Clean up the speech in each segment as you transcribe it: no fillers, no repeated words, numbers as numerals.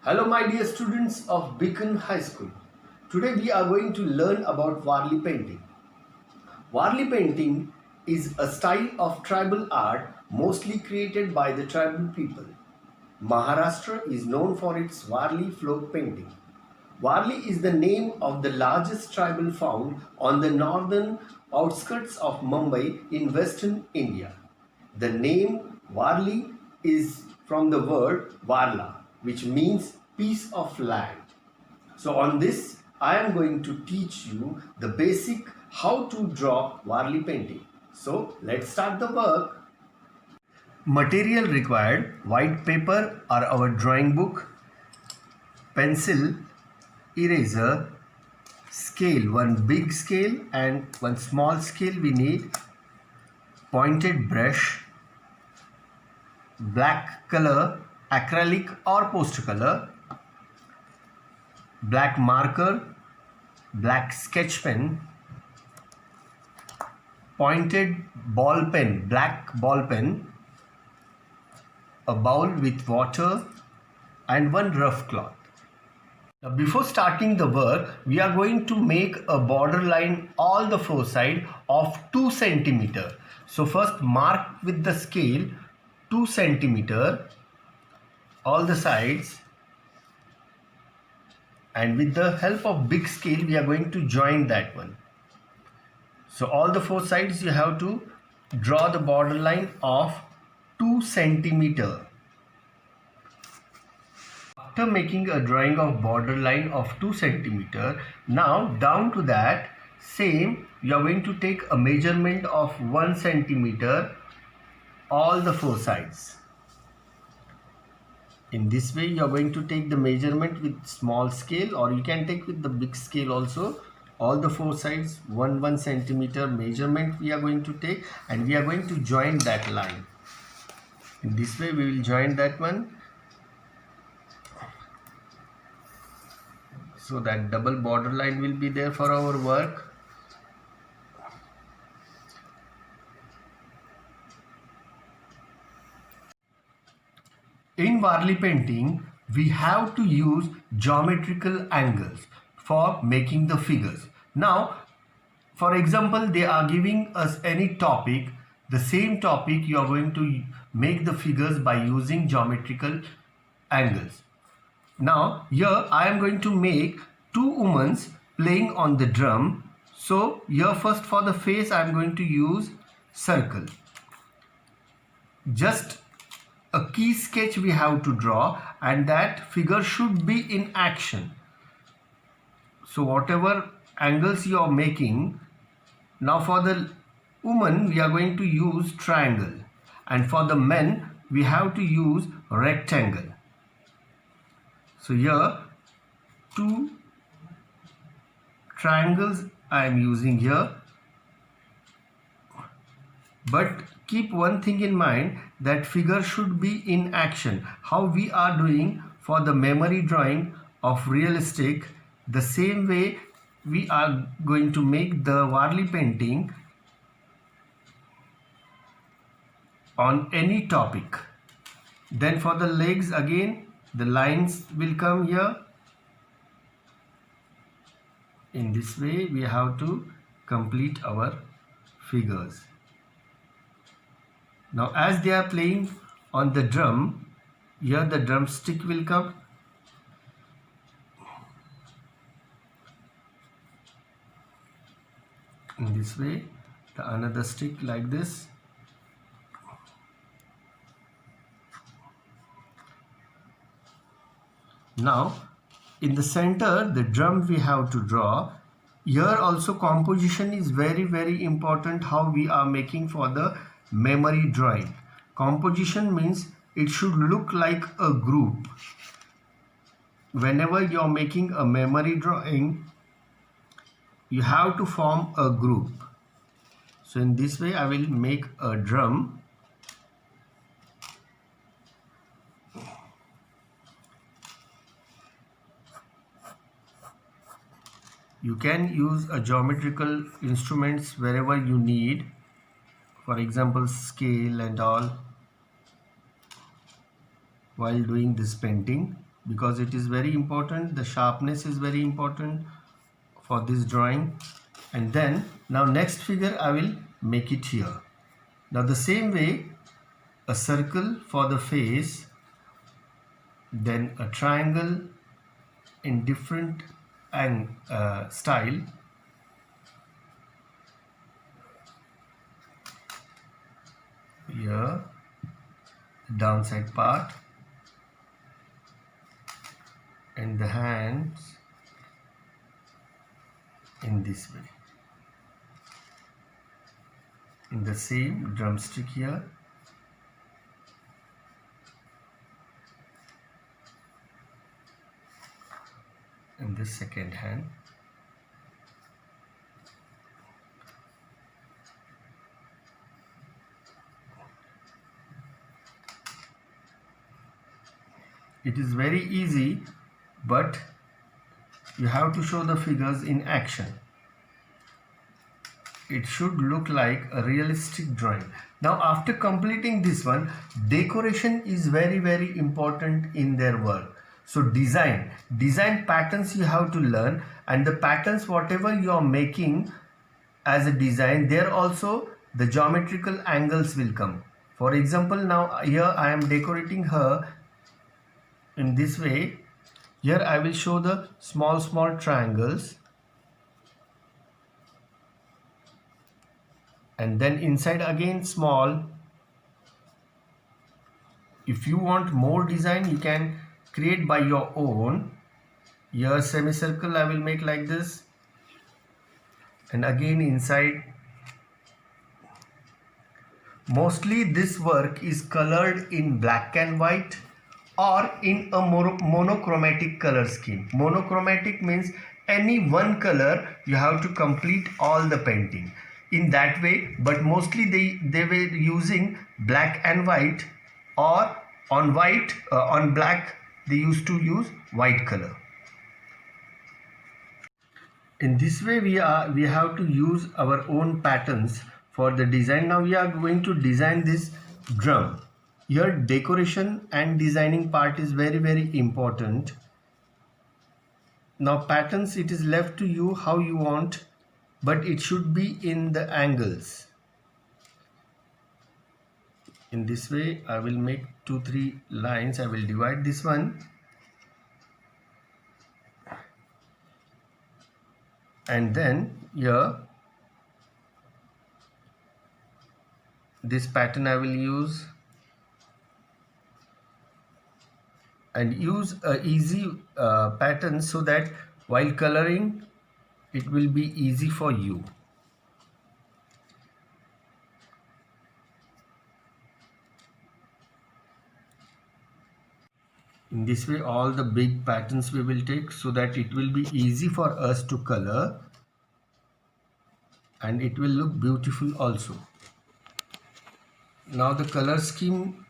Hello my dear students of Beacon High School. Today we are going to learn about Warli painting. Warli painting is a style of tribal art mostly created by the tribal people. Maharashtra is known for its Warli folk painting. Warli is the name of the largest tribal found on the northern outskirts of Mumbai in western India. The name Warli is from the word Varla, which means piece of land. So on this, I am going to teach you the basic how to draw Warli painting. So let's start the work. Material required: white paper or our drawing book, pencil, eraser, scale, one big scale and one small scale we need, pointed brush, black color, acrylic or poster color, black marker, black sketch pen, pointed ball pen, black ball pen, a bowl with water and one rough cloth. Now before starting the work, we are going to make a border line all the four sides of 2 centimeter. So first mark with the scale 2 centimeter all the sides, and with the help of big scale we are going to join that one. So all the four sides you have to draw the border line of 2 centimeter. After making a drawing of border line of 2 centimeter, now down to that same you are going to take a measurement of 1 centimeter all the four sides. In this way you are going to take the measurement with small scale, or you can take with the big scale also. All the four sides 1 centimeter measurement we are going to take, and we are going to join that line. In this way we will join that one, so that double border line will be there for our work. In Warli painting, we have to use geometrical angles for making the figures. Now, for example, they are giving us any topic. The same topic you are going to make the figures by using geometrical angles. Now, here I am going to make two women playing on the drum. So, here first for the face I am going to use circle. Just a key sketch we have to draw, and that figure should be in action. So whatever angles you are making, now for the woman we are going to use triangle, and for the men we have to use rectangle. So here two triangles I am using here. But keep one thing in mind, that figure should be in action. How we are doing for the memory drawing of realistic, the same way we are going to make the Warli painting on any topic. Then for the legs again, the lines will come here. In this way we have to complete our figures. Now as they are playing on the drum, here the drumstick will come. In this way, the another stick like this. Now in the center the drum we have to draw. Here also composition is very important, how we are making for the memory drawing. Composition means it should look like a group. Whenever you are making a memory drawing, you have to form a group. So in this way I will make a drum. You can use a geometrical instruments wherever you need, for example scale and all, while doing this painting. because it is very important. The sharpness is very important for this drawing. And then now next figure I will make it here. Now the same way, a circle for the face, then a triangle in different style, here downside part, and the hands in this way, in the same drumstick here, in the second hand. It is very easy, but you have to show the figures in action. It should look like a realistic drawing. Now after completing this one, decoration is very important in their work. So design patterns you have to learn, and the patterns whatever you are making as a design, there also the geometrical angles will come. For example, now here I am decorating her in this way. Here I will show the small triangles, and then inside again small. If you want more design, you can create by your own. Here semicircle I will make like this, and again inside. Mostly this work is colored in black and white or in a monochromatic color scheme. Monochromatic means any one color you have to complete all the painting in that way, but mostly they were using black and white, or on black they used to use white color. In this way we have to use our own patterns for the design. Now we are going to design this drum. Here decoration and designing part is very important. Now patterns, it is left to you how you want, but it should be in the angles. In this way I will make 2-3 lines. I will divide this one, and then here this pattern I will use, and use a easy pattern so that while coloring it will be easy for you. In this way all the big patterns we will take so that it will be easy for us to color, and it will look beautiful also. Now the color scheme,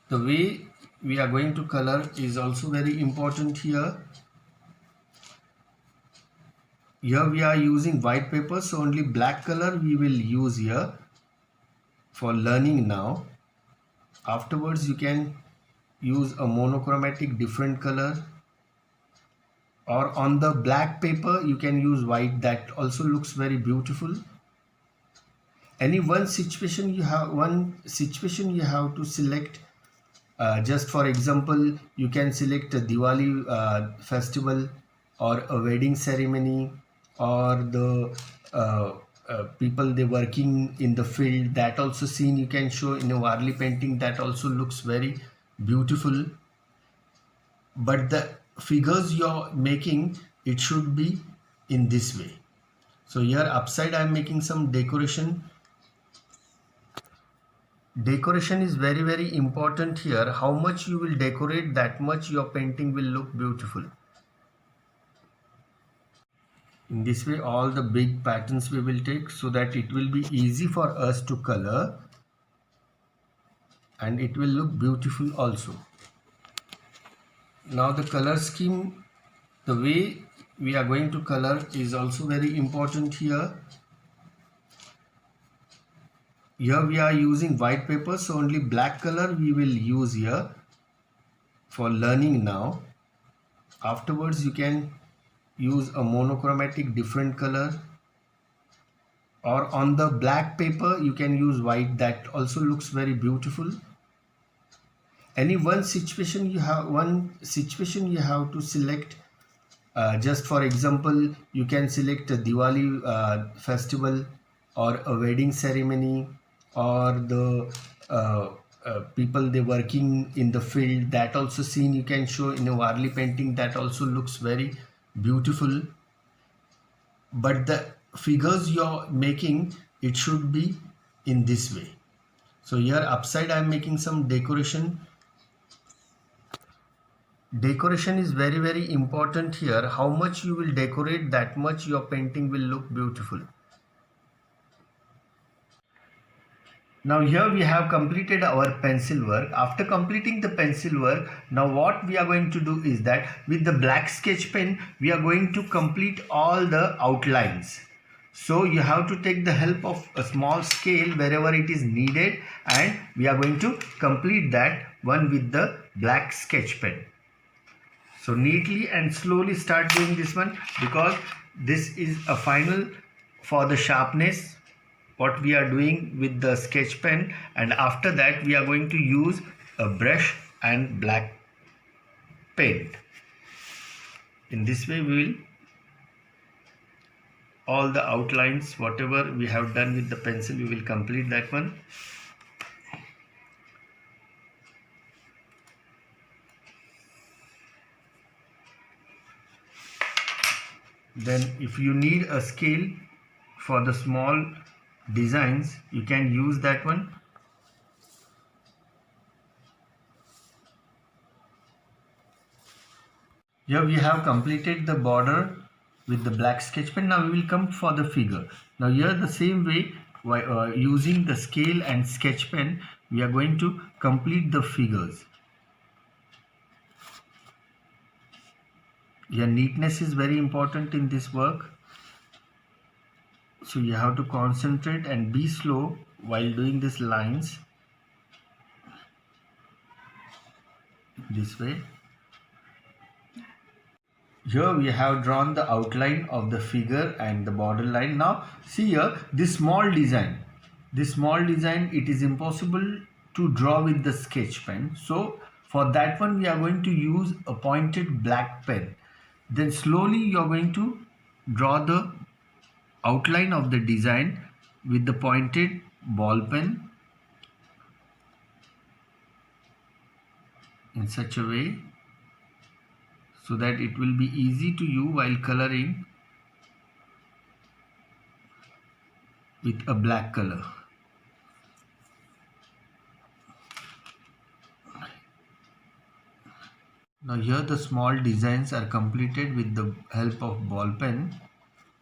the way we are going to color is also very important here. Here we are using white paper, so only black color we will use here for learning now. Afterwards you can use a monochromatic different color, or on the black paper you can use white. That also looks very beautiful. Any one situation you have to select. Just for example, you can select a Diwali festival, or a wedding ceremony, or the people they working in the field. That also scene you can show in a Warli painting. That also looks very beautiful. But the figures you're making, it should be in this way. So here upside I am making some decoration. Decoration is very important here. How much you will decorate, that much your painting will look beautiful. In this way all the big patterns we will take so that it will be easy for us to color, and it will look beautiful also. Now the color scheme, the way we are going to color is also very important here. Here we are using white paper, so only black color we will use here for learning now. Afterwards you can use a monochromatic different color, or on the black paper you can use white, that also looks very beautiful. Any one situation you have to select. Just for example, you can select a Diwali festival, or a wedding ceremony, or the people they working in the field, that also scene you can show in a Warli painting, that also looks very beautiful. But the figures you're making, it should be in this way. So here upside I'm making some decoration. Decoration is very important here. How much you will decorate, that much your painting will look beautiful. Now here we have completed our pencil work. After completing the pencil work, now what we are going to do is that with the black sketch pen we are going to complete all the outlines. So you have to take the help of a small scale wherever it is needed, and we are going to complete that one with the black sketch pen. So neatly and slowly start doing this one, because this is a final for the sharpness what we are doing with the sketch pen, and after that we are going to use a brush and black paint. In this way we will all the outlines whatever we have done with the pencil, we will complete that one. Then if you need a scale for the small designs, you can use that one. Here we have completed the border with the black sketch pen. Now we will come for the figure. Now here the same way, using the scale and sketch pen, we are going to complete the figures. Your neatness is very important in this work. So you have to concentrate and be slow while doing these lines. This way. Here we have drawn the outline of the figure and the border line. Now see here, this small design, it is impossible to draw with the sketch pen. So for that one we are going to use a pointed black pen. Then slowly you are going to draw the outline of the design with the pointed ball pen in such a way so that it will be easy to you while coloring with a black color. Now here the small designs are completed with the help of ball pen.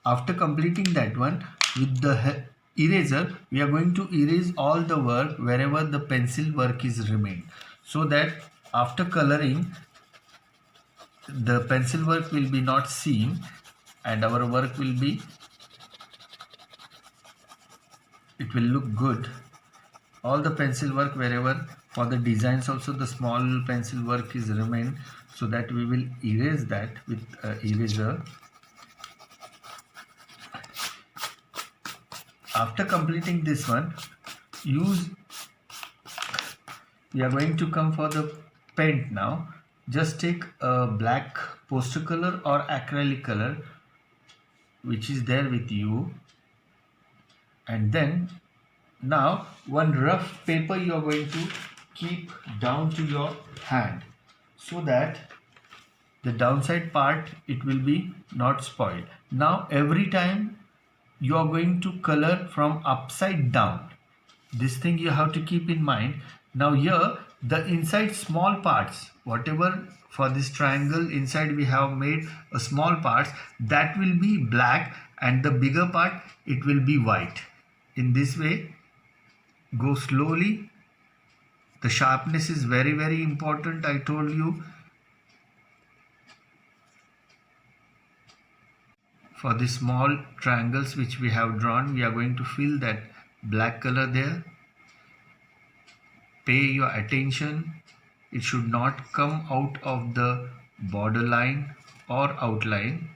After completing that one, with the eraser, we are going to erase all the work wherever the pencil work is remained, so that after coloring the pencil work will be not seen and our work will be, it will look good. All the pencil work wherever, for the designs also the small pencil work is remained, so that we will erase that with eraser. After completing this one, we are going to come for the paint now. Just take a black poster color or acrylic color which is there with you, and then now one rough paper you are going to keep down to your hand, so that the downside part it will be not spoiled. Now every time you are going to color from upside down, this thing you have to keep in mind. Now here the inside small parts, whatever for this triangle inside we have made a small parts, that will be black, and the bigger part it will be white. In this way, go slowly. The sharpness is very important, I told you. For the small triangles which we have drawn, we are going to fill that black color there. Pay your attention. It should not come out of the borderline or outline.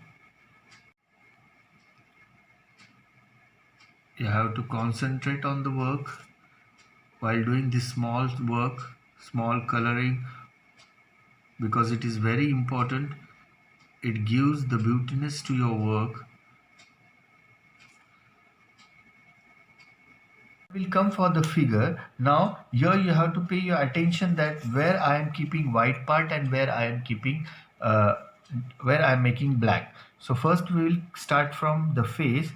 You have to concentrate on the work while doing this small work, small coloring, because it is very important. It gives the beautiness to your work. Will come for the figure. Now here you have to pay your attention that where I am keeping white part and where I am keeping where I am making black. So first we will start from the face.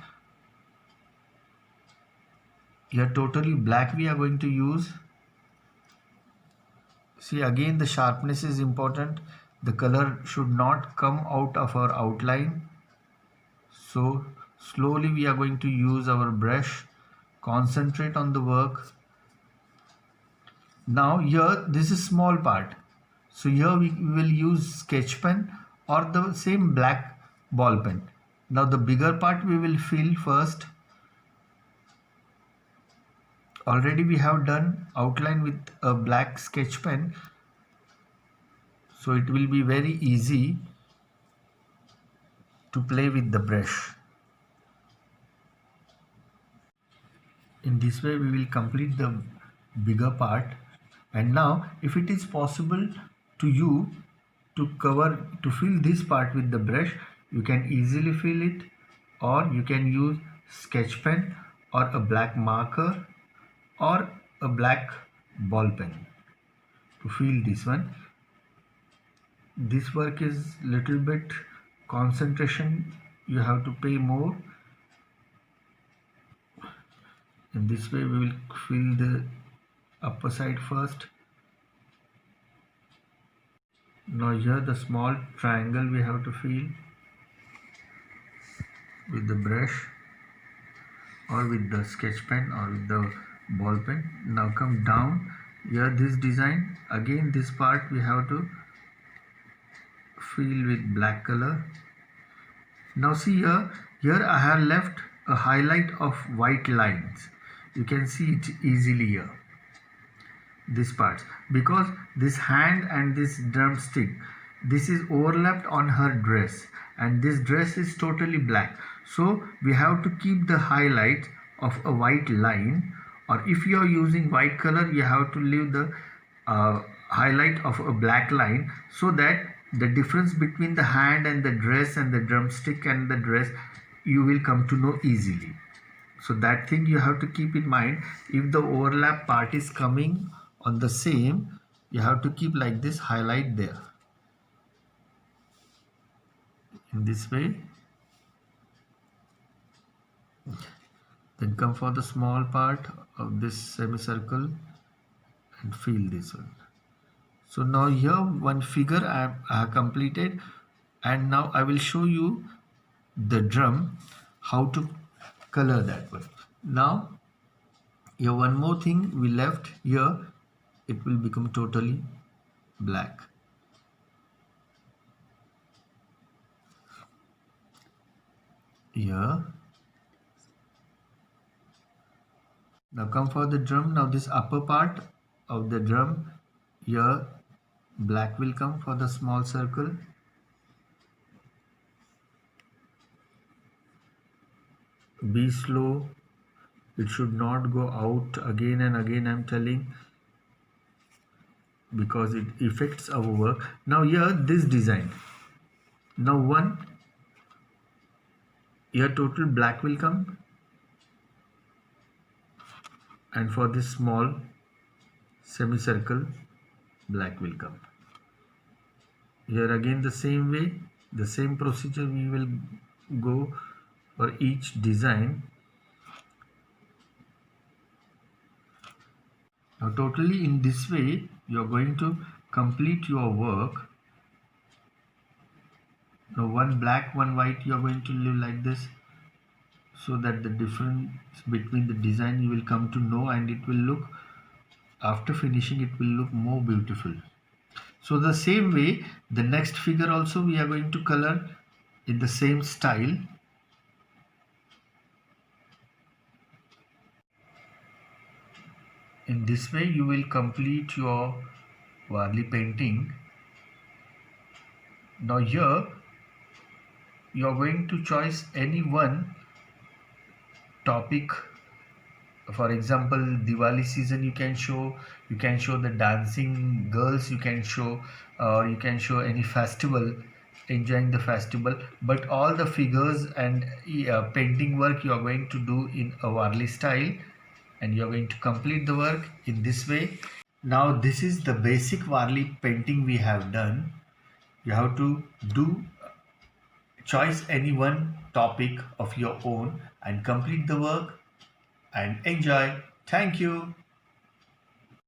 Here totally black we are going to use. See, again the sharpness is important. The color should not come out of our outline. So slowly we are going to use our brush, concentrate on the work. Now here this is small part. So here we will use sketch pen or the same black ball pen. Now the bigger part we will fill first. Already we have done outline with a black sketch pen. So it will be very easy to play with the brush. In this way we will complete the bigger part. And now if it is possible to you to fill this part with the brush, you can easily fill it, or you can use sketch pen or a black marker or a black ball pen to fill this one. This work is little bit concentration, you have to pay more. In this way we will fill the upper side first. Now here the small triangle we have to fill with the brush or with the sketch pen or with the ball pen. Now come down here, this design, again this part we have to fill with black color. Now see here I have left a highlight of white lines. You can see it easily here, this part, because this hand and this drumstick, this is overlapped on her dress and this dress is totally black. So we have to keep the highlight of a white line, or if you are using white color you have to leave the highlight of a black line, so that the difference between the hand and the dress and the drumstick and the dress you will come to know easily. So that thing you have to keep in mind. If the overlap part is coming on the same, you have to keep like this highlight there. In this way. Then come for the small part of this semicircle and fill this one. So now here one figure I have completed, and now I will show you the drum, how to color that one. Now here one more thing we left here, it will become totally black. Here. Now come for the drum. Now this upper part of the drum, here black will come for the small circle. Be slow, it should not go out again and again, I'm telling, because it affects our work. Now here this design, now one here total black will come, and for this small semicircle black will come. Here again the same way, the same procedure we will go for each design. Now totally in this way you are going to complete your work. Now one black, one white, you are going to leave like this, so that the difference between the design you will come to know, and it will look, after finishing it will look more beautiful. So the same way the next figure also we are going to color in the same style. In this way you will complete your Warli painting. Now here you are going to choose any one topic. For example, Diwali season you can show the dancing girls, you can show, or you can show any festival, enjoying the festival, but all the figures and painting work you are going to do in a Warli style, and you are going to complete the work in this way. Now this is the basic Warli painting we have done. You have to do choose any one topic of your own and complete the work and enjoy. Thank you.